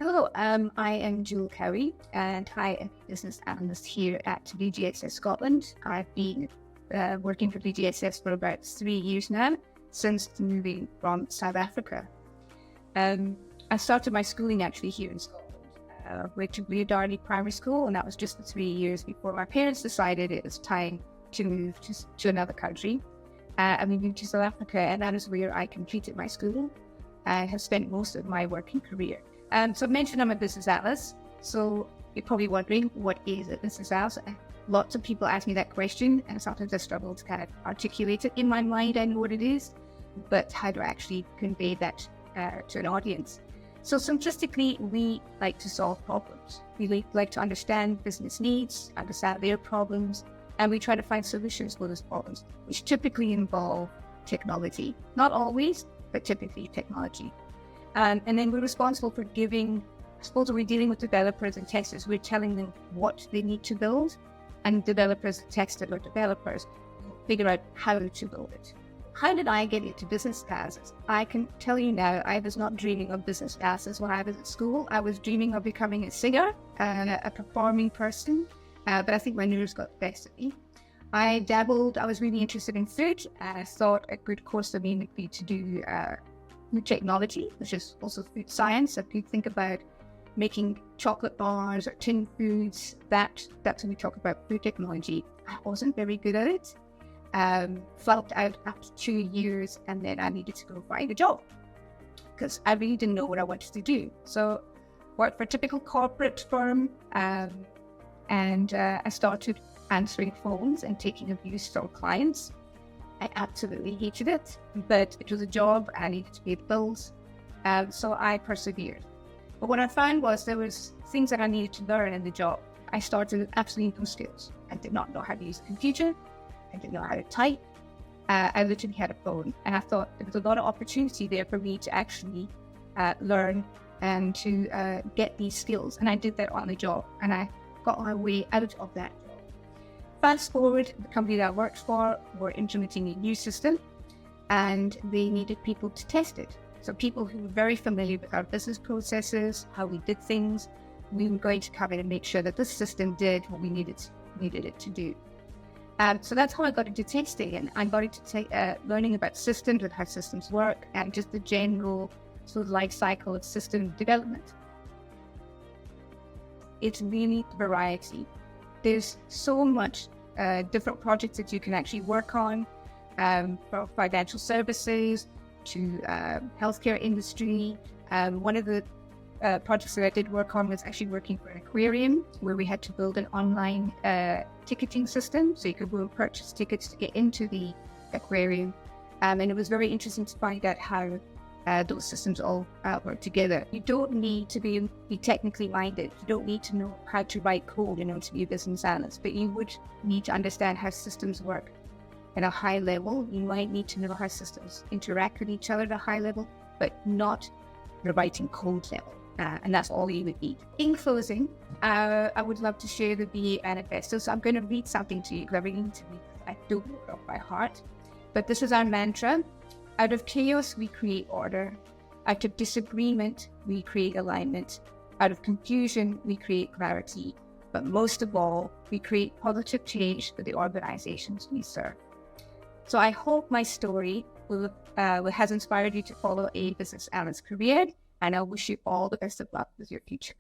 Hello, I am Jewel Cowie, and I am a business analyst here at BGSS Scotland. I've been working for BGSS for about 3 years now, since moving from South Africa. I started my schooling actually here in Scotland. Went to Bleardarley Primary School, and that was just for 3 years before my parents decided it was time to move to another country. And we moved to South Africa, and that is where I completed my schooling. I have spent most of my working career. So I mentioned I'm a business analyst. So you're probably wondering, what is a business analyst? Lots of people ask me that question, and sometimes I struggle to kind of articulate it. In my mind, I know what it is, but how do I actually convey that to an audience? So simplistically, we like to solve problems. We like to understand business needs, understand their problems, and we try to find solutions for those problems, which typically involve technology. Not always, but typically technology. And then we're responsible for we're dealing with developers and testers. We're telling them what they need to build, and developers and testers or developers figure out how to build it. How did I get into business analysis? I can tell you now, I was not dreaming of business analysis when I was at school. I was dreaming of becoming a singer, a performing person, but I think my nerves got the best of me. I dabbled, I was really interested in food, and I thought a good course for me would be to do food technology, which is also food science. If you think about making chocolate bars or tin foods, that's when we talk about food technology. I wasn't very good at it. Flunked out after 2 years, and then I needed to go find a job because I really didn't know what I wanted to do. So worked for a typical corporate firm, and I started answering phones and taking abuse from clients. I absolutely hated it, but it was a job. I needed to pay the bills, so I persevered. But what I found was there was things that I needed to learn in the job. I started with absolutely no skills. I did not know how to use a computer. I didn't know how to type. I literally had a phone, and I thought there was a lot of opportunity there for me to actually learn and to get these skills. And I did that on the job, and I got my way out of that job. Fast forward, the company that I worked for were implementing a new system, and they needed people to test it. So people who were very familiar with our business processes, how we did things, we were going to come in and make sure that the system did what we needed it to do. So that's how I got into testing, and I got into learning about systems and how systems work, and just the general sort of life cycle of system development. It's really variety. There's so much different projects that you can actually work on, from financial services to healthcare industry. One of the projects that I did work on was actually working for an aquarium, where we had to build an online ticketing system, so you could go and purchase tickets to get into the aquarium. And it was very interesting to find out how those systems all work together. You don't need to be technically minded. You don't need to know how to write code in order to be a business analyst, but you would need to understand how systems work at a high level. You might need to know how systems interact with each other at a high level, but not the writing code level. And that's all you would need. In closing, I would love to share the BA Manifesto. So I'm going to read something to you because I really need to read this. I don't know it off by heart. But this is our mantra. Out of chaos, we create order. Out of disagreement, we create alignment. Out of confusion, we create clarity. But most of all, we create positive change for the organizations we serve. So I hope my story has inspired you to follow a business analyst career, and I wish you all the best of luck with your future.